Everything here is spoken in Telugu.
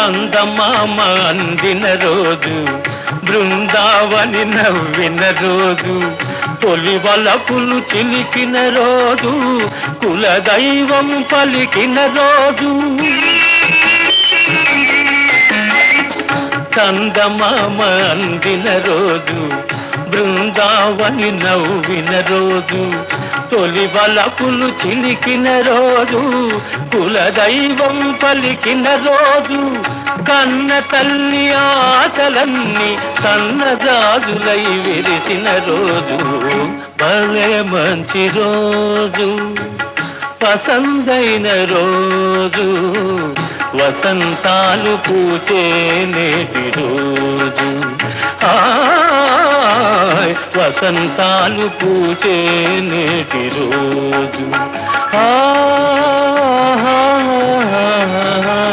చందమామ అందిన రోజు, బృందావని నవ్విన రోజు, తొలి వలపులు చిలికిన రోజు, కులదైవం పలికిన రోజు. చందమామ అందిన రోజు, బృందావని నవ్విన రోజు, తొలి వలపులు చిలికిన రోజు, కులదైవం పలికిన రోజు, కన్న తల్లి ఆశలన్నీ సన్నజాజులై విరిసిన రోజు. భలే మంచి రోజు, పసందైన రోజు, వసంతాలు పూచే నేటి రోజు. వసంతాలు పూచే నేటి రోజు.